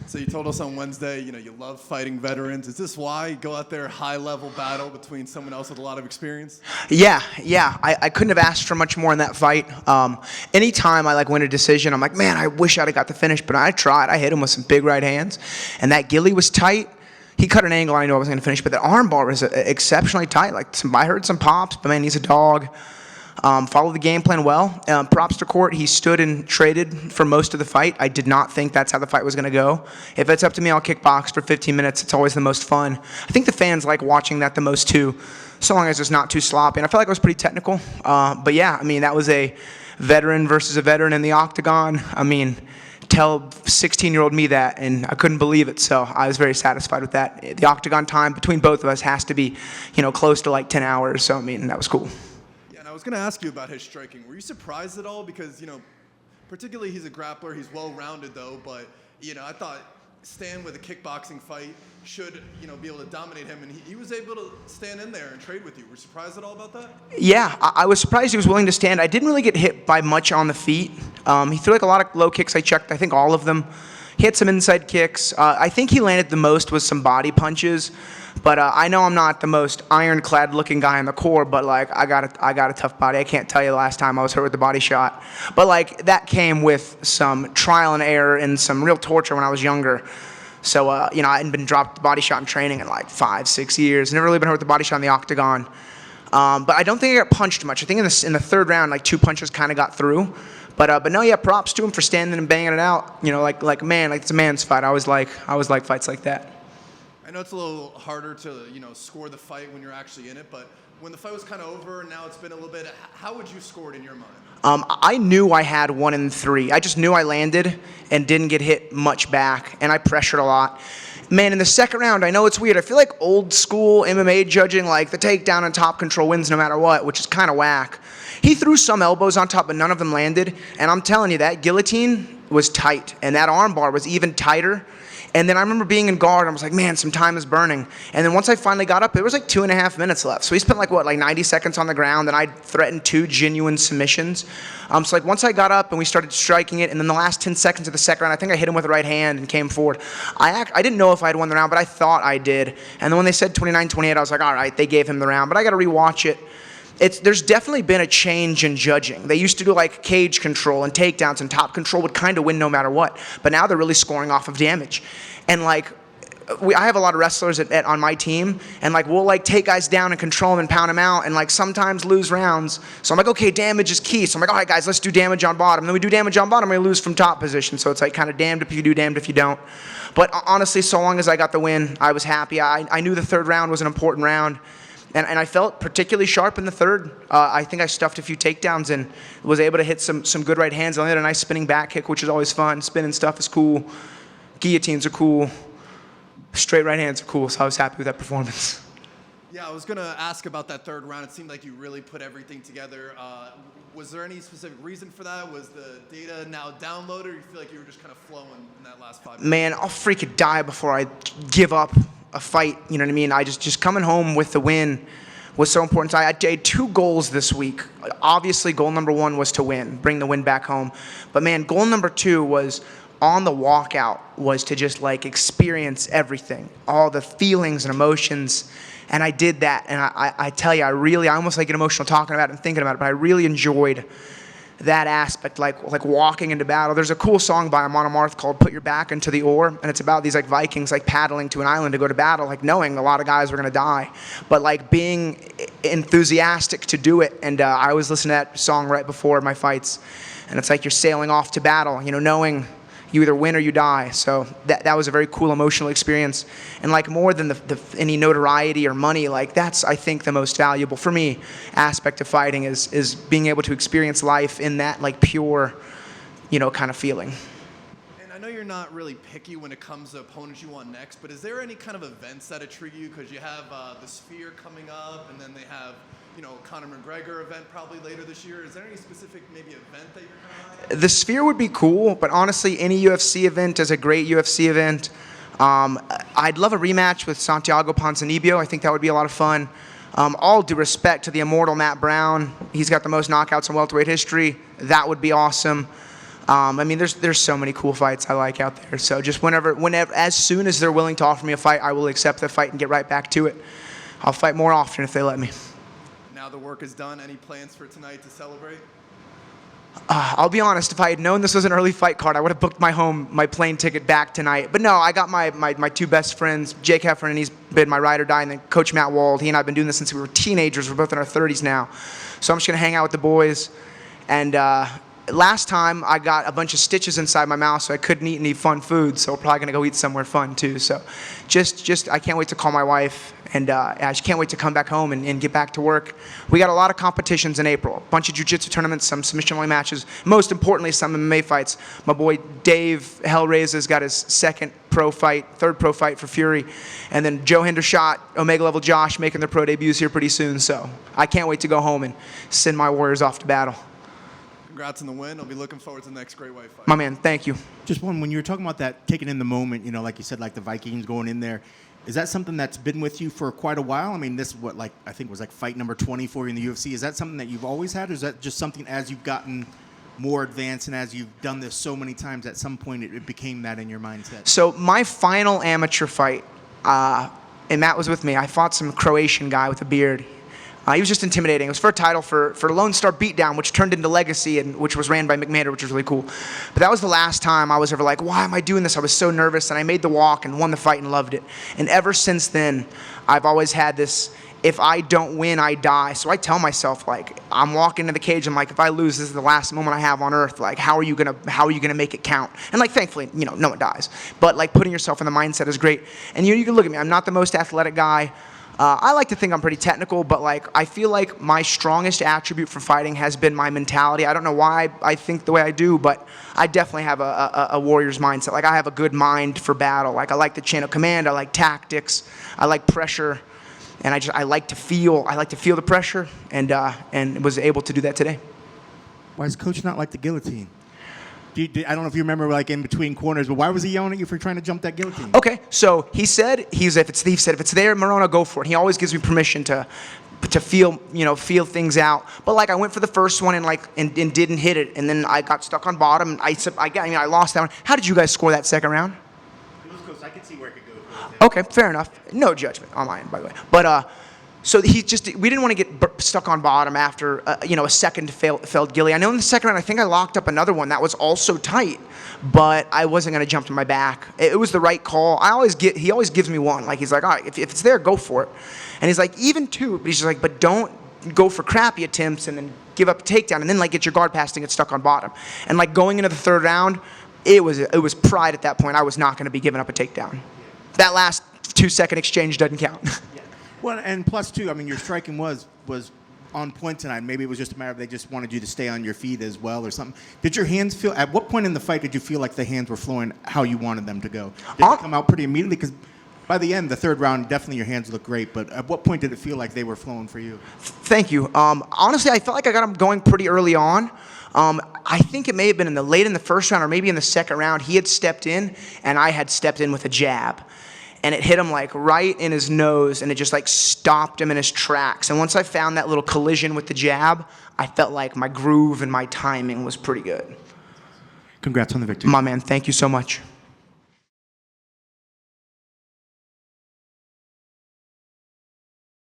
So you told us on Wednesday, you love fighting veterans. Is this why you go out there, high-level battle between someone else with a lot of experience? Yeah. I couldn't have asked for much more in that fight. Anytime I win a decision, I'm like, man, I wish I'd have got the finish, but I tried. I hit him with some big right hands, and that ghillie was tight. He cut an angle I knew I was going to finish, but the armbar was exceptionally tight. I heard some pops, but man, he's a dog. Followed the game plan well. Props to Court. He stood and traded for most of the fight. I did not think that's how the fight was going to go. If it's up to me, I'll kickbox for 15 minutes. It's always the most fun. I think the fans like watching that the most too, so long as it's not too sloppy. And I felt like it was pretty technical. But yeah, that was a veteran versus a veteran in the octagon. Tell 16-year-old me that, and I couldn't believe it. So I was very satisfied with that. The octagon time between both of us has to be, close to 10 hours. So that was cool. I was going to ask you about his striking. Were you surprised at all? Because, particularly he's a grappler. He's well-rounded, though. But, I thought Stan with a kickboxing fight should, be able to dominate him. And he was able to stand in there and trade with you. Were you surprised at all about that? Yeah, I was surprised he was willing to stand. I didn't really get hit by much on the feet. He threw a lot of low kicks. I checked, I think, all of them. He had some inside kicks. I think he landed the most with some body punches. But I know I'm not the most ironclad looking guy in the core, but I got a tough body. I can't tell you the last time I was hurt with the body shot. But that came with some trial and error and some real torture when I was younger. So I hadn't been dropped body shot in training in 5-6 years. Never really been hurt with the body shot in the octagon. But I don't think I got punched much. I think in the third round, 2 punches kind of got through. But no, yeah, props to him for standing and banging it out. It's a man's fight. I always like fights like that. I know it's a little harder to, score the fight when you're actually in it, but when the fight was kind of over and now it's been a little bit, how would you score it in your mind? I knew I had 1 in 3. I just knew I landed and didn't get hit much back, and I pressured a lot. Man, in the second round, I know it's weird. I feel like old school MMA judging, the takedown and top control wins no matter what, which is kind of whack. He threw some elbows on top, but none of them landed, and I'm telling you, that guillotine was tight, and that armbar was even tighter. And then I remember being in guard, and I was like, man, some time is burning. And then once I finally got up, it was 2.5 minutes left. So he spent 90 seconds on the ground, and I threatened 2 genuine submissions. So once I got up and we started striking it, and then the last 10 seconds of the second round, I think I hit him with the right hand and came forward. I didn't know if I had won the round, but I thought I did. And then when they said 29-28, I was like, all right, they gave him the round. But I got to rewatch it. There's definitely been a change in judging. They used to do cage control and takedowns, and top control would kind of win no matter what. But now they're really scoring off of damage. And I have a lot of wrestlers on my team, and we'll take guys down and control them and pound them out, and sometimes lose rounds. So I'm okay, damage is key. So I'm all right, guys, let's do damage on bottom. And then we do damage on bottom, we lose from top position. So it's kind of damned if you do, damned if you don't. But honestly, so long as I got the win, I was happy. I knew the third round was an important round. And I felt particularly sharp in the third. I think I stuffed a few takedowns and was able to hit some good right hands. I landed a nice spinning back kick, which is always fun. Spinning stuff is cool. Guillotines are cool. Straight right hands are cool, so I was happy with that performance. Yeah, I was going to ask about that third round. It seemed like you really put everything together. Was there any specific reason for that? Was the data now downloaded, or you feel like you were just kind of flowing in that last 5 minutes? Man, I'll freaking die before I give up a fight, you know what I mean? I just coming home with the win was so important. So I had 2 goals this week. Obviously, goal number 1 was to win, bring the win back home. But man, goal number 2 was on the walkout, was to just experience everything, all the feelings and emotions. And I did that. And I tell you, I almost get emotional talking about it and thinking about it, but I really enjoyed that aspect, like walking into battle. There's a cool song by Amon Amarth called "Put Your Back Into the Oar," and it's about these Vikings paddling to an island to go to battle, knowing a lot of guys were gonna die, but being enthusiastic to do it. And I was listening to that song right before my fights, and it's you're sailing off to battle, knowing you either win or you die. So that was a very cool emotional experience. And more than any notoriety or money, that's, I think, the most valuable for me aspect of fighting is being able to experience life in that pure, kind of feeling. And I know you're not really picky when it comes to opponents you want next, but is there any kind of events that intrigue you? Because you have the Sphere coming up, and then they have Conor McGregor event probably later this year. Is there any specific maybe event that you're kind of... The Sphere would be cool, but honestly, any UFC event is a great UFC event. I'd love a rematch with Santiago Ponzinibbio. I think that would be a lot of fun. All due respect to the immortal Matt Brown. He's got the most knockouts in welterweight history. That would be awesome. I mean, there's so many cool fights I like out there. So just whenever, as soon as they're willing to offer me a fight, I will accept the fight and get right back to it. I'll fight more often if they let me. Now the work is done. Any plans for tonight to celebrate? I'll be honest, if I had known this was an early fight card, I would have booked my plane ticket back tonight. But no, I got my two best friends, Jake Heffern, and he's been my ride or die, and then Coach Matt Wald. He and I have been doing this since we were teenagers. We're both in our 30s now. So I'm just going to hang out with the boys. And last time, I got a bunch of stitches inside my mouth, so I couldn't eat any fun food. So we're probably going to go eat somewhere fun, too. So just I can't wait to call my wife. And I just can't wait to come back home and get back to work. We got a lot of competitions in April. A bunch of jiu-jitsu tournaments, some submission-only matches. Most importantly, some MMA fights. My boy Dave Hellraiser's got his third pro fight for Fury. And then Joe Hendershot, Omega Level Josh making their pro debuts here pretty soon. So I can't wait to go home and send my warriors off to battle. Congrats on the win. I'll be looking forward to the next great white fight. My man, thank you. Just one, when you were talking about that, taking in the moment, you know, like you said, like the Vikings going in there, is that something that's been with you for quite a while? I mean, this, I think was like fight number 20 for you in the UFC. Is that something that you've always had, or is that just something as you've gotten more advanced and as you've done this so many times, at some point it became that in your mindset? So my final amateur fight, and Matt was with me, I fought some Croatian guy with a beard. He was just intimidating. It was for a title for Lone Star Beatdown, which turned into Legacy, and which was ran by McMahon, which was really cool. But that was the last time I was ever like, why am I doing this? I was so nervous, and I made the walk and won the fight and loved it. And ever since then, I've always had this, if I don't win, I die. So I tell myself, like, I'm walking into the cage, I'm like, if I lose, this is the last moment I have on earth. Like, how are you gonna make it count? And like, thankfully, you know, no one dies. But like, putting yourself in the mindset is great. And you can look at me, I'm not the most athletic guy. I like to think I'm pretty technical, but like I feel like my strongest attribute for fighting has been my mentality. I don't know why I think the way I do, but I definitely have a warrior's mindset. Like I have a good mind for battle. Like I like the chain of command. I like tactics. I like pressure, and I like to feel the pressure, and was able to do that today. Why is Coach not like the guillotine? I don't know if you remember, like in between corners, but why was he yelling at you for trying to jump that guillotine? Okay, so he said, if it's there, Morono, go for it. He always gives me permission to feel things out. But like I went for the first one and didn't hit it, and then I got stuck on bottom. And I lost that one. How did you guys score that second round? It was close. I could see where it could go. Okay, fair enough. No judgment on my end, by the way. But so we didn't want to get stuck on bottom after a second failed gilly. I know in the second round I think I locked up another one that was also tight, but I wasn't going to jump to my back. It was the right call. He always gives me one. Like he's like, all right, if it's there, go for it. And he's like, even two. But he's just like, but don't go for crappy attempts and then give up a takedown and then like get your guard passed and get stuck on bottom. And like going into the third round, it was pride at that point. I was not going to be giving up a takedown. That last 2-second exchange doesn't count. Well, and plus too, I mean, your striking was on point tonight. Maybe it was just a matter of they just wanted you to stay on your feet as well or something. Did your hands feel, at what point in the fight did you feel like the hands were flowing how you wanted them to go? Did it come out pretty immediately? Because by the end, the third round, definitely your hands looked great, but at what point did it feel like they were flowing for you? Thank you. Honestly, I felt like I got them going pretty early on. I think it may have been late in the first round or maybe in the second round. He had stepped in, and I had stepped in with a jab. And it hit him like right in his nose, and it just like stopped him in his tracks. And once I found that little collision with the jab, I felt like my groove and my timing was pretty good. Congrats on the victory. My man, thank you so much.